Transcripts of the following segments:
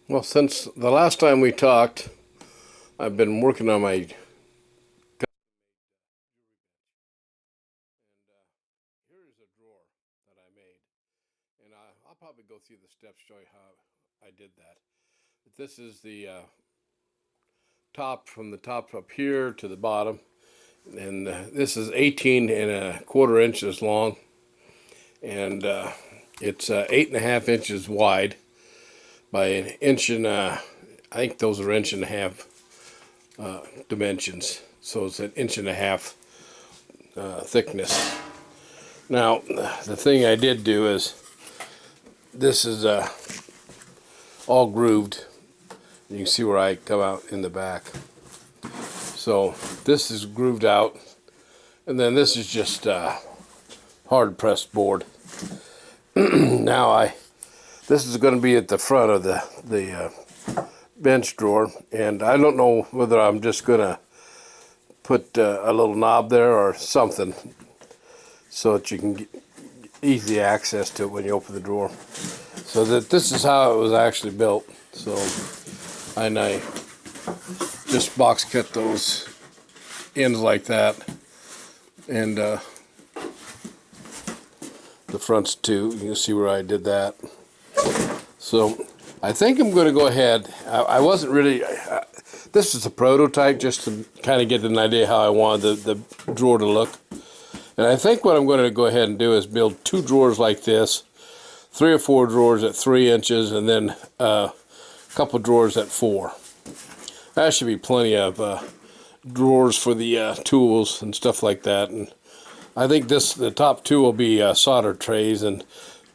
Well, since the last time we talked, I've been working on my here is a drawer that I made, and I'll probably go through the steps, show you how I did that. This is the top, from the top up here to the bottom, and this is 18 1/4 inches long, and it's 8.5 inches wide by an inch and I think those are inch and a half dimensions, so it's an inch and a half thickness. Now, the thing I did do is this is all grooved. You can see where I come out in the back. So this is grooved out, and then this is just hard pressed board. Now this is going to be at the front of the bench drawer, and I don't know whether I'm just going to put a little knob there or something so that you can get easy access to it when you open the drawer. So that this is how it was actually built. So, and I just box cut those ends like that, and the fronts too. You can see where I did that. So I think I'm going to go ahead. I wasn't really. This is a prototype just to kind of get an idea how I wanted the drawer to look. And I think what I'm going to go ahead and do is build 2 drawers like this, 3 or 4 drawers at 3 inches, and then a couple drawers at 4. That should be plenty of drawers for the tools and stuff like that. And I think the top 2 will be solder trays and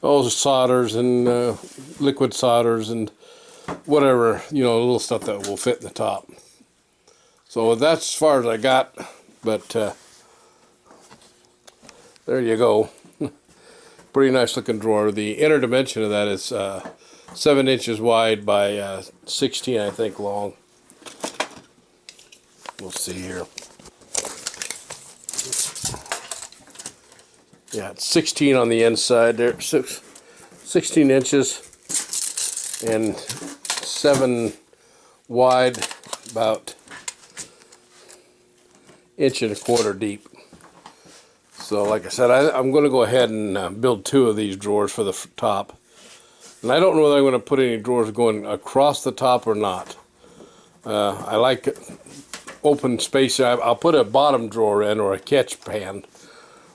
solders and liquid solders and whatever, little stuff that will fit in the top. So that's as far as I got, but there you go. Pretty nice looking drawer. The inner dimension of that is 7 inches wide by 16, I think, long. We'll see here. Yeah, it's 16 on the inside there. 16 inches and 7 wide, about 1.25 inches deep. So like I said, I'm going to go ahead and build 2 of these drawers for the top. And I don't know whether I'm going to put any drawers going across the top or not. I like open space. I'll put a bottom drawer in, or a catch pan,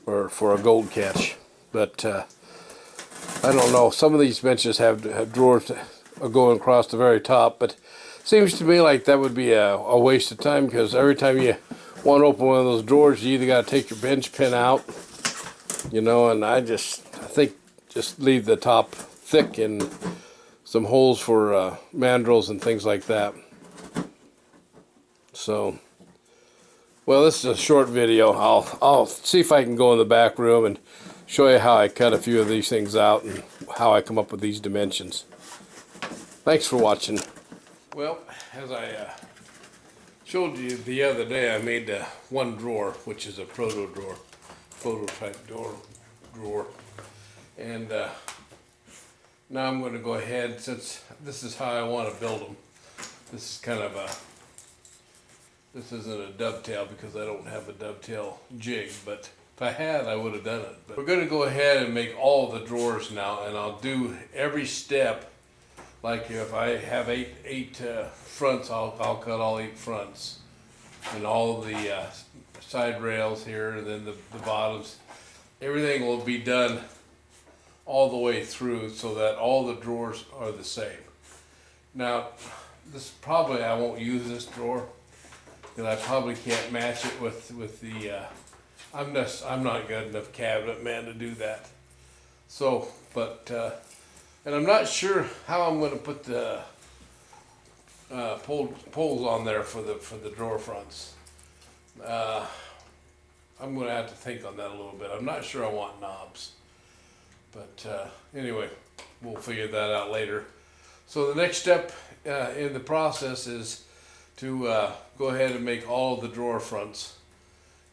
or for a gold catch. But I don't know. Some of these benches have drawers going across the very top, but it seems to me like that would be a waste of time, because every time you want to open one of those drawers, you either got to take your bench pin out, and I think just leave the top thick and some holes for mandrels and things like that. So, well, this is a short video. I'll see if I can go in the back room and show you how I cut a few of these things out and how I come up with these dimensions. Thanks for watching. Well, as I showed you the other day, I made one drawer, which is a prototype drawer. And now I'm going to go ahead, since this is how I want to build them. This is kind of this isn't a dovetail because I don't have a dovetail jig, but if I had, I would have done it. But we're going to go ahead and make all the drawers now, and I'll do every step. Like if I have eight fronts, I'll cut all 8 fronts, and all the side rails here, and then the bottoms. Everything will be done all the way through, so that all the drawers are the same. Now, this probably I won't use this drawer, because I probably can't match it with the. I'm not good enough cabinet man to do that. So, but. And I'm not sure how I'm going to put the poles on there for the drawer fronts. I'm going to have to think on that a little bit. I'm not sure I want knobs, but anyway, we'll figure that out later. So the next step in the process is to go ahead and make all of the drawer fronts.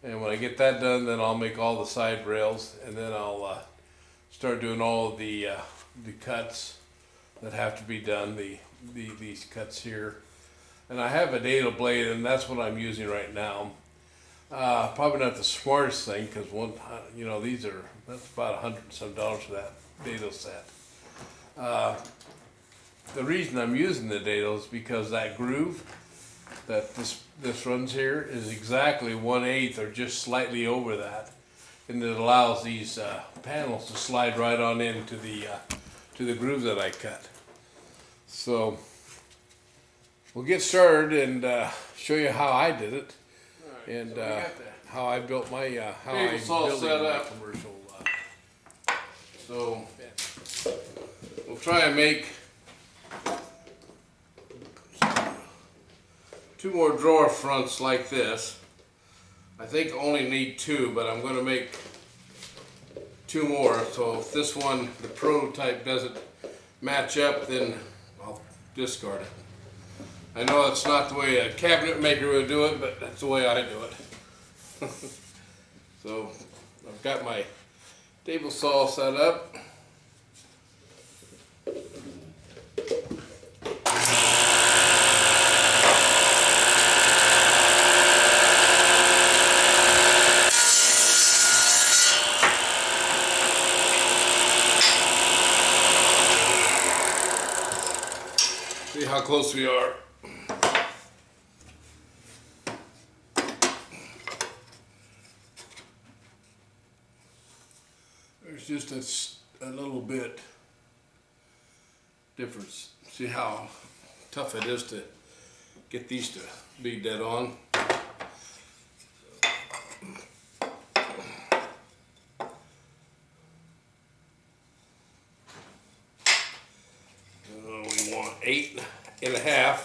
And when I get that done, then I'll make all the side rails, and then I'll start doing all of the cuts that have to be done. These cuts here, and I have a dado blade, and that's what I'm using right now. Probably not the smartest thing, because that's about $100 and some for that dado set. The reason I'm using the dado is because that groove that this runs here is exactly 1/8 or just slightly over that, and it allows these panels to slide right on into the groove that I cut. So we'll get started and show you how I did it, right, and so how I built my how I built my commercial. So we'll try and make 2 more drawer fronts like this. I think I only need 2, but I'm going to make 2 more. So if this one, the prototype, doesn't match up, then I'll discard it. I know it's not the way a cabinet maker would do it, but that's the way I do it. So I've got my table saw set up. See how close we are. There's just a little bit difference. See how tough it is to get these to be dead on. We want 8.5.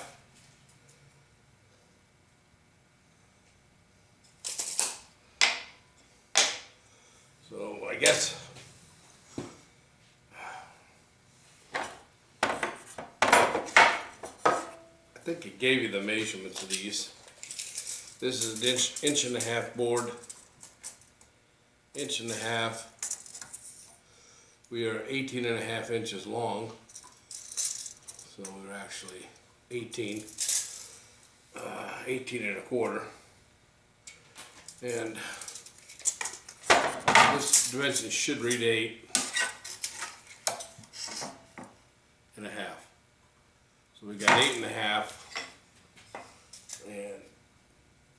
So I guess I think it gave you the measurements of these. This is an inch-and-a-half board. 1.5 inches. We are 18.5 inches long. So we're actually 18 1/4. And this dimension should read 8.5. So we got 8.5, and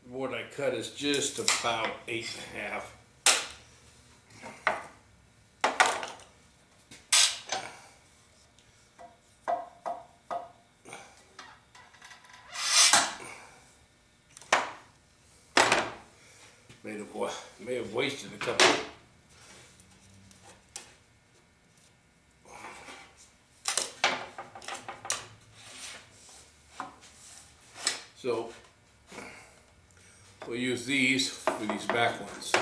the board I cut is just about 8.5. May have wasted a couple. So we'll use these with these back ones.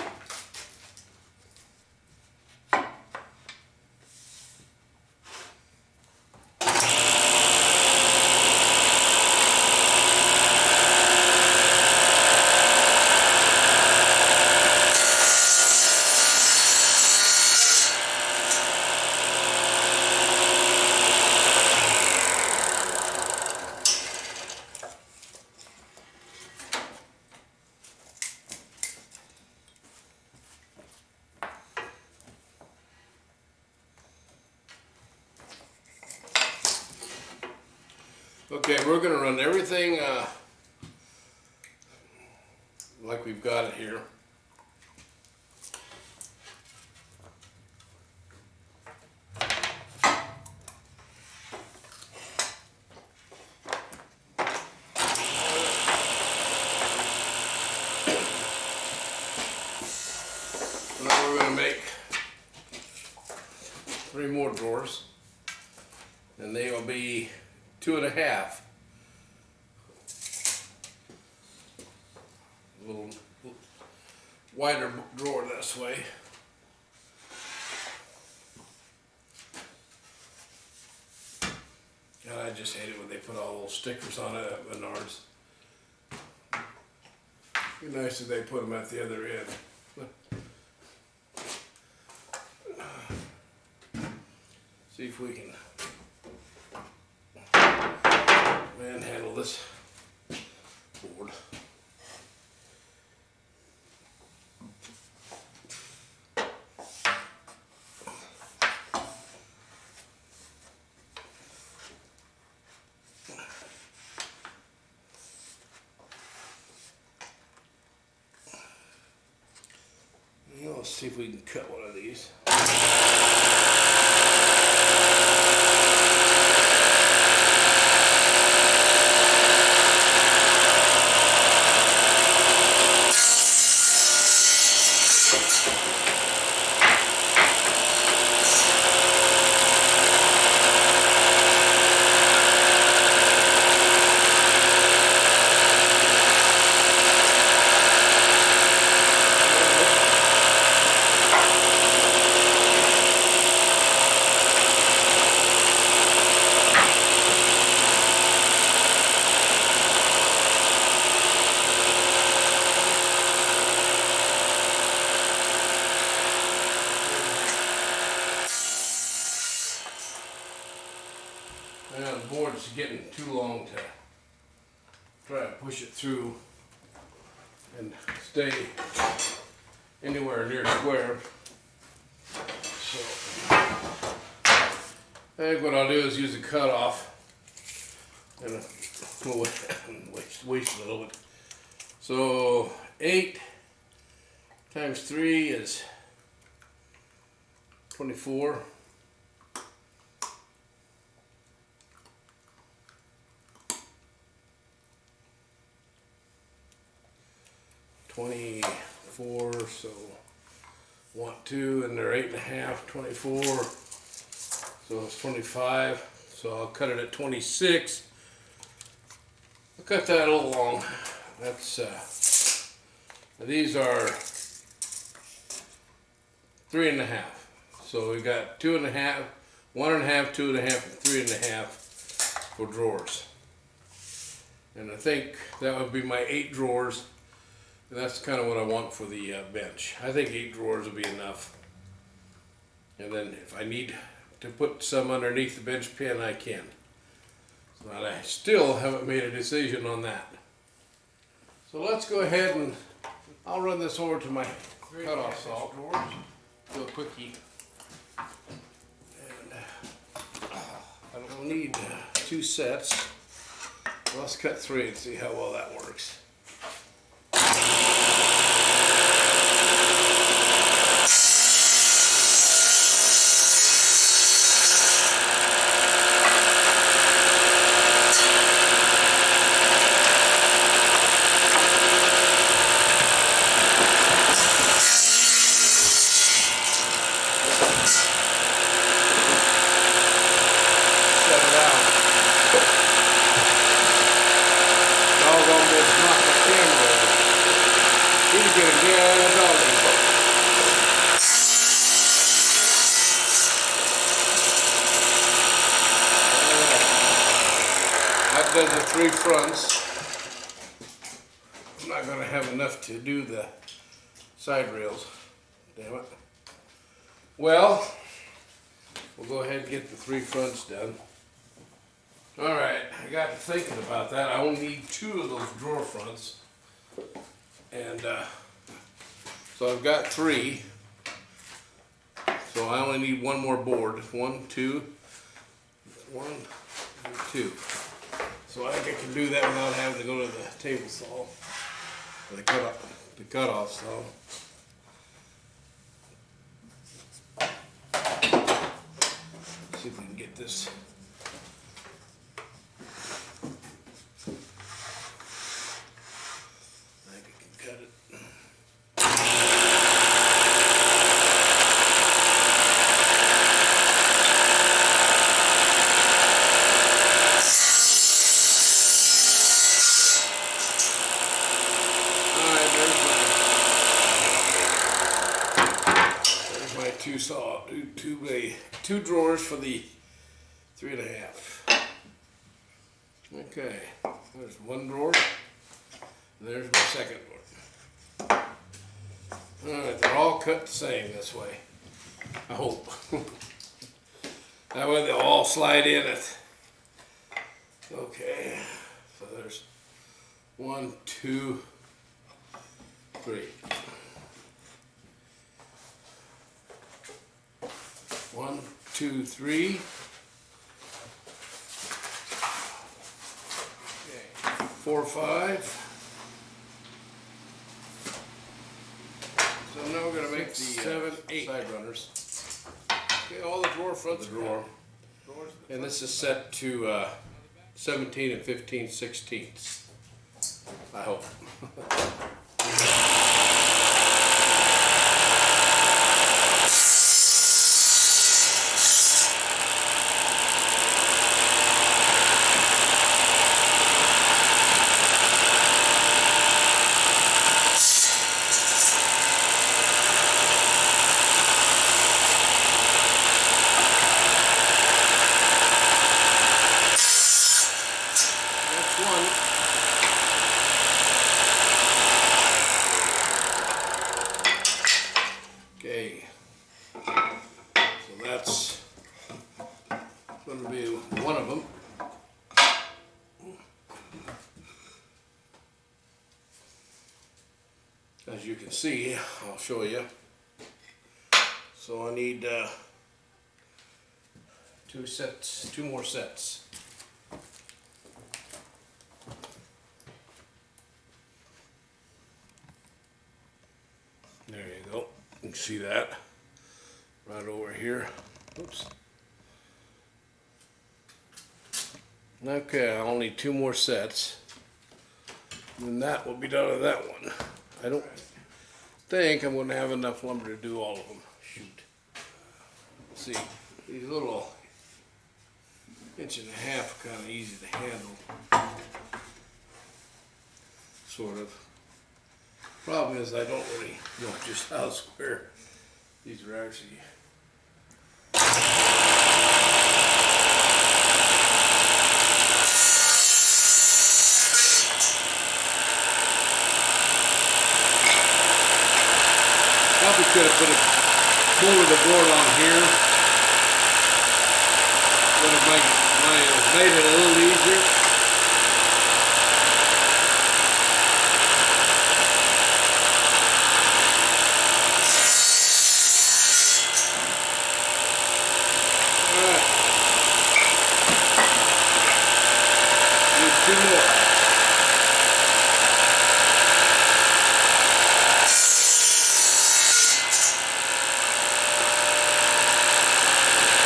Okay, we're going to run everything like we've got it here. Now we're going to make 3 more drawers, and they will be 2.5. A little wider drawer this way. God, I just hate it when they put all those stickers on it at Menards. It'd be nice if they put them at the other end. See if we can this board. Let's see if we can cut one of these. Now the board's getting too long to try to push it through and stay anywhere near square. So I think what I'll do is use a cutoff and waste a little bit. So 8 times 3 is 24. 24, so 1, 2, and they're 8.5, 24, so it's 25, so I'll cut it at 26. I'll cut that a little long. That's, these are 3.5, so we got 2.5, 1.5, 2.5, and 3.5 for drawers. And I think that would be my 8 drawers. And that's kind of what I want for the bench. I think 8 drawers will be enough. And then if I need to put some underneath the bench pin, I can. But I still haven't made a decision on that. So let's go ahead and I'll run this over to my cutoff saw. Do a quickie. And I don't need 2 sets. Well, let's cut 3 and see how well that works. That does the 3 fronts. I'm not going to have enough to do the side rails. Damn it. Well, we'll go ahead and get the 3 fronts done. Alright, I got to thinking about that. I only need 2 of those drawer fronts. And so I've got 3. So I only need 1 more board. 1, 2, 1, 2. So I think I can do that without having to go to the table saw, or the cutoff saw. Let's see if we can get this. I think I can cut it. Two drawers for the 3.5. Okay, there's 1 drawer. And there's my second drawer. Alright, they're all cut the same this way. I hope. That way they'll all slide in it. Okay, so 1, 2, 3. 1, 2, 3. Okay. 4, 5. So now we're going to make the 7, 8 side runners. Okay, all the drawer fronts. The drawer. And this is set to 17 15/16. I hope. Okay, so that's going to be one of them. As you can see, I'll show you. So I need two more sets. There you go. You can see that right over here. Oops. Okay, I'll need 2 more sets. And that will be done with that one. I don't think I'm going to have enough lumber to do all of them. Shoot. See, these little 1.5 inches are kind of easy to handle. Sort of. Problem is I don't really know just how square these are actually. Probably could have put a pull of the board on here. Would have made it a little easier. Two more.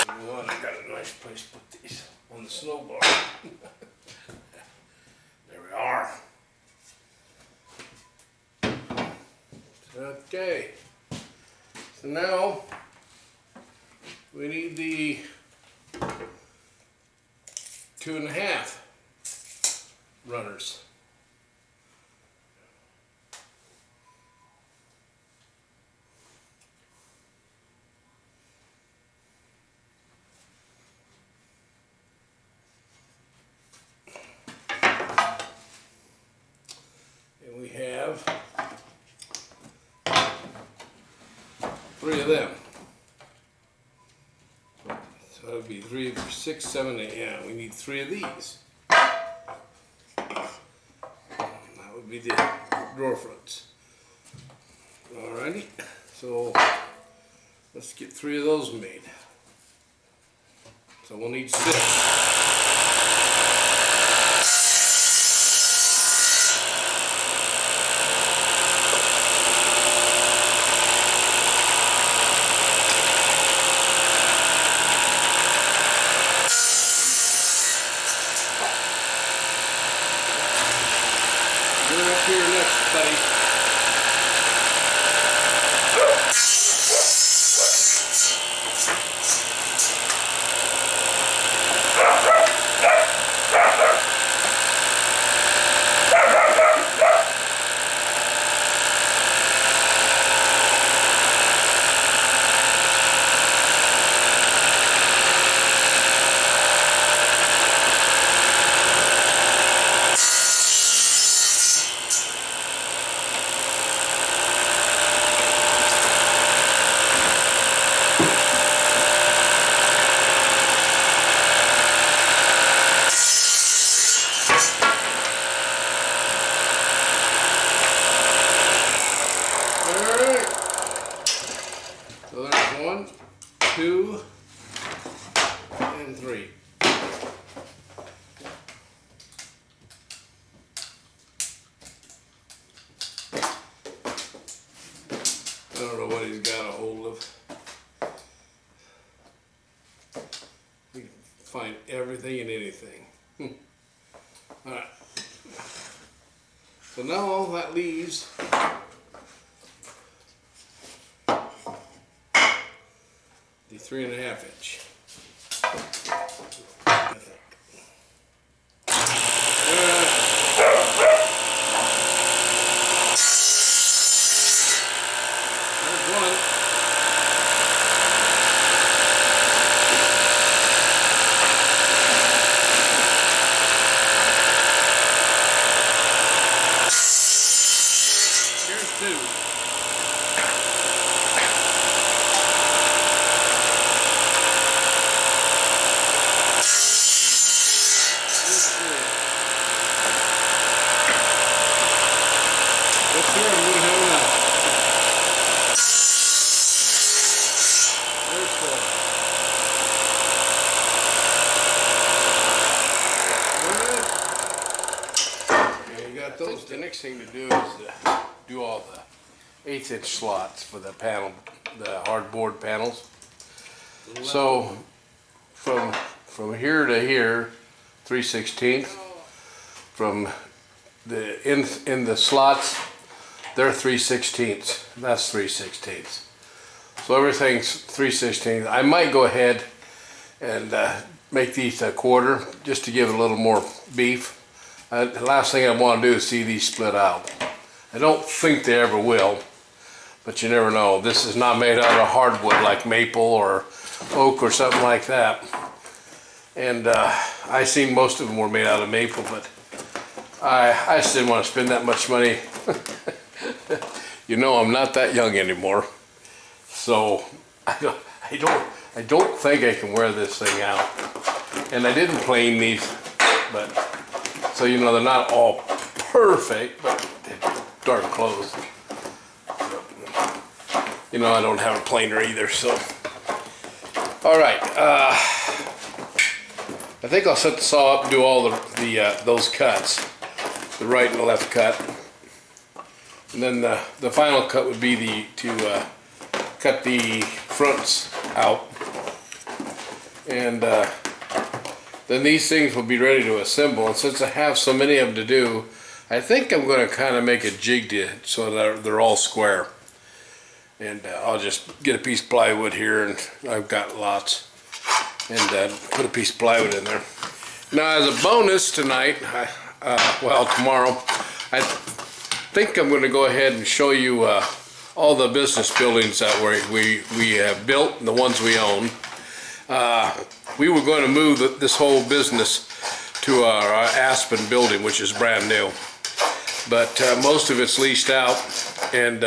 You know what? I got a nice place to put these on the snow bar. There we are. Okay. So now we need the 2.5 runners. And we have 3 of them. So that would be 3, 6, 7, 8. Yeah, we need 3 of these. Be the drawer fronts. Alrighty, so let's get 3 of those made. So we'll need 6. You're up here next, buddy. don't know what he's got a hold of. You can find everything and anything. Alright. So now all that leaves the 3.5 inch. I think. There's one. Here's two. Let's hear him. We have enough. There's four. Okay, you got those. The next thing to do is do all the 1/8 inch slots for the panel, the hardboard panels. So from here to here, 3/16. From the in the slots, they're 3/16. That's 3/16. So everything's 3/16. I might go ahead and make these a quarter just to give it a little more beef. The last thing I want to do is see these split out. I don't think they ever will, but you never know. This is not made out of hardwood like maple or oak or something like that. And I seen most of them were made out of maple, but I just didn't want to spend that much money. You know, I'm not that young anymore, so I don't think I can wear this thing out. And I didn't plane these, but so you know they're not all perfect, but they're darn close. You know, I don't have a planer either, so. All right, I think I'll set the saw up and do all those cuts, the right and the left cut, and then the final cut would be to cut the fronts out, and then these things will be ready to assemble. And since I have so many of them to do, I think I'm going to kind of make a jig so that they're all square. And I'll just get a piece of plywood here, and I've got lots, and put a piece of plywood in there. Now, as a bonus tonight, well, tomorrow, I think I'm going to go ahead and show you all the business buildings that we have built and the ones we own. We were going to move this whole business to our Aspen building, which is brand new, but most of it's leased out, and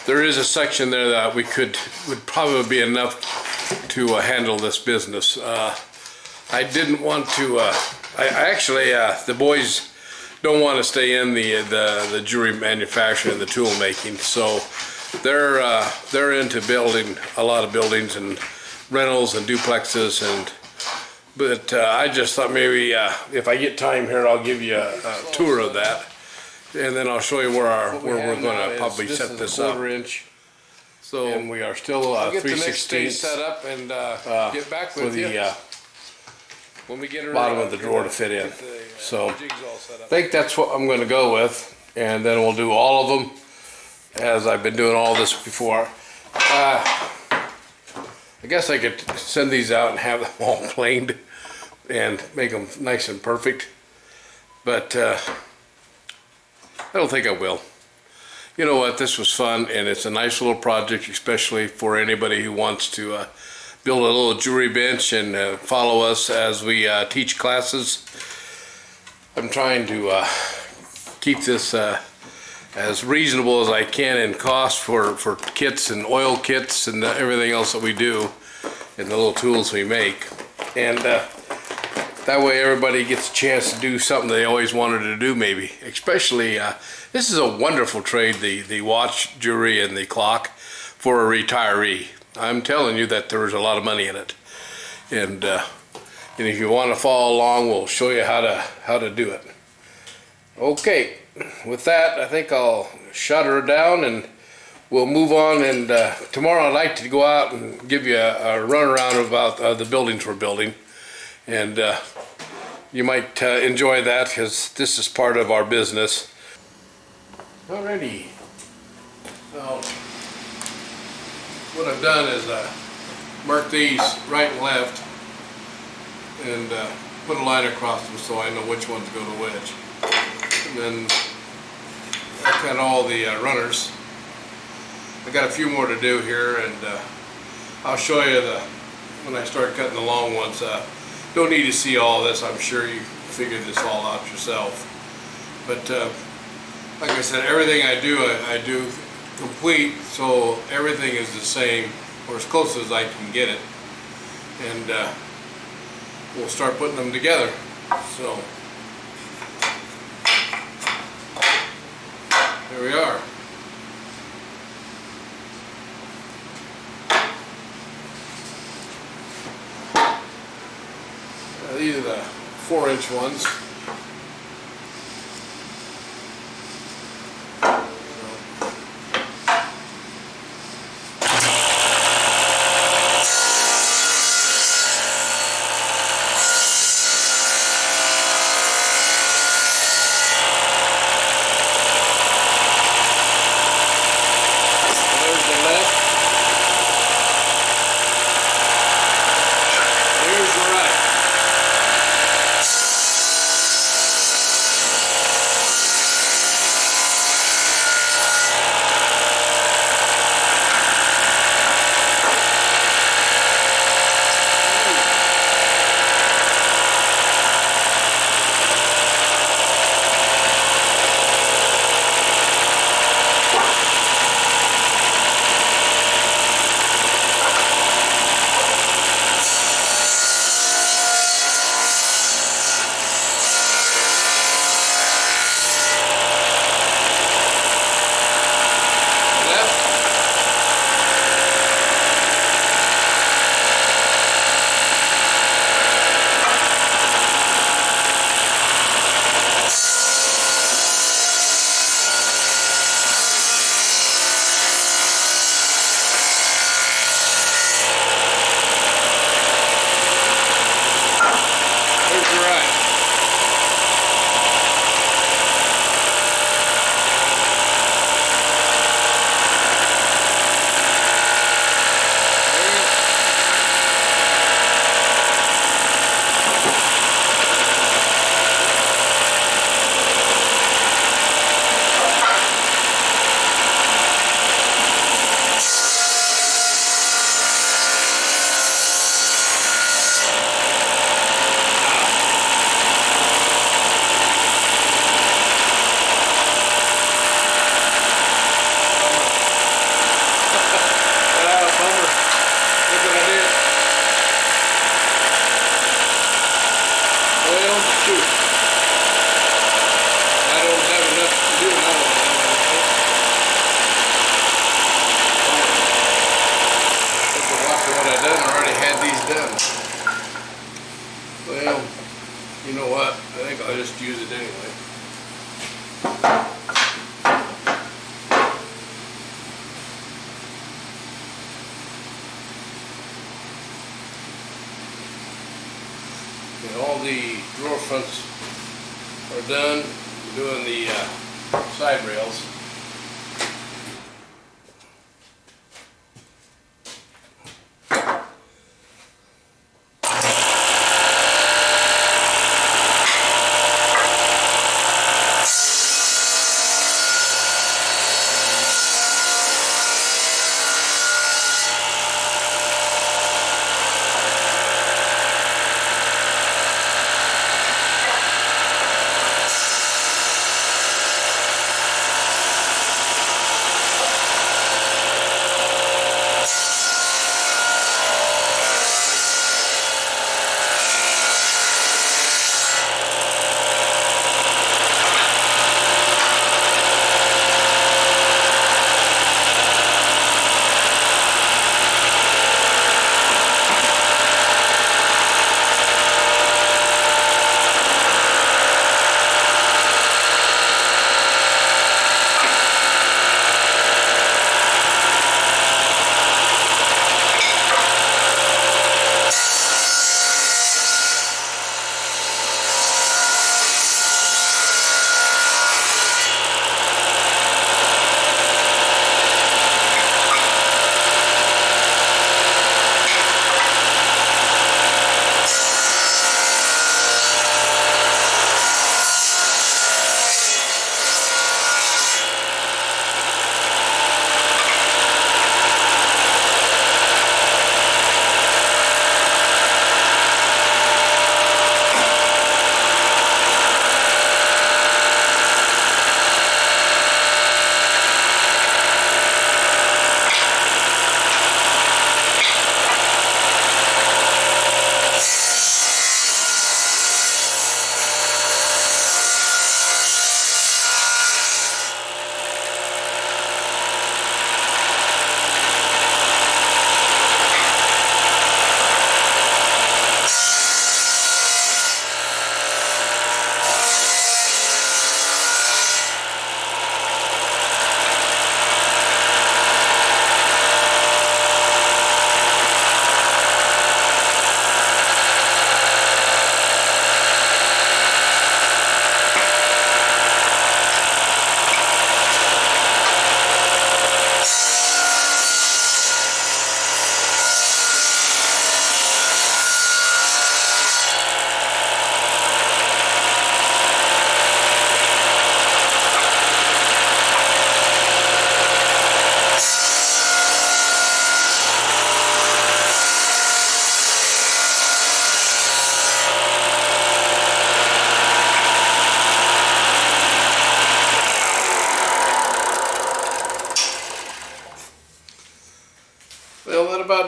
there is a section there that would probably be enough to handle this business. I didn't want to. I actually the boys don't want to stay in the jewelry manufacturing and the tool making, so they're into building a lot of buildings and rentals and duplexes, but I just thought maybe if I get time here, I'll give you a tour of that. And then I'll show you where we're going to probably set this up. 1/4 inch. So, and we are still 3/16 set up and get back with you when we get it bottom of the drawer to fit in. So I think that's what I'm going to go with, and then we'll do all of them as I've been doing all this before. I guess I could send these out and have them all planed and make them nice and perfect, but I don't think I will. You know what, this was fun, and it's a nice little project, especially for anybody who wants to build a little jewelry bench and follow us as we teach classes. I'm trying to keep this as reasonable as I can in cost for kits and oil kits and everything else that we do and the little tools we make. And that way everybody gets a chance to do something they always wanted to do, maybe. Especially, this is a wonderful trade, the watch, jewelry, and the clock for a retiree. I'm telling you that there's a lot of money in it. And if you want to follow along, we'll show you how to do it. Okay, with that, I think I'll shut her down and we'll move on, and tomorrow I'd like to go out and give you a runaround about the buildings we're building, and you might enjoy that because this is part of our business. Alrighty, so what I've done is mark these right and left and put a line across them so I know which ones go to which. And then I cut all the runners. I got a few more to do here, and I'll show you when I start cutting the long ones. Don't need to see all this. I'm sure you figured this all out yourself. But like I said, everything I do complete, so everything is the same, or as close as I can get it. And we'll start putting them together. So there we are. These are the 4-inch ones. Well, you know what? I think I'll just use it anyway. Okay, all the drawer fronts are done. I'm doing the side rails.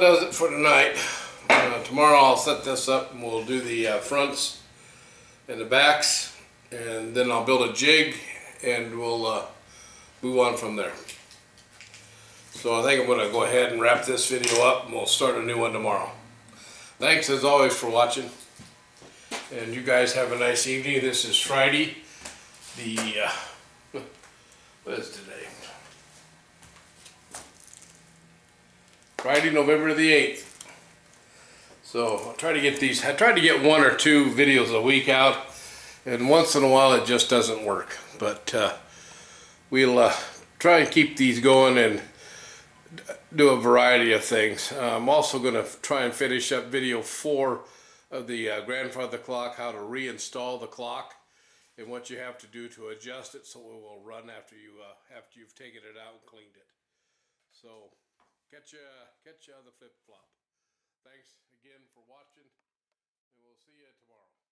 does it for tonight. Tomorrow I'll set this up and we'll do the fronts and the backs, and then I'll build a jig and we'll move on from there. So I think I'm going to go ahead and wrap this video up and we'll start a new one tomorrow. Thanks as always for watching, and you guys have a nice evening. This is Friday, what is today? Friday, November the 8th. So I'll try to get these. I tried to get 1 or 2 videos a week out, and once in a while it just doesn't work. But we'll try and keep these going and do a variety of things. I'm also going to try and finish up video 4 of the grandfather clock, how to reinstall the clock, and what you have to do to adjust it so it will run after you've taken it out and cleaned it. So catch you on the flip flop. Thanks again for watching, and we'll see you tomorrow.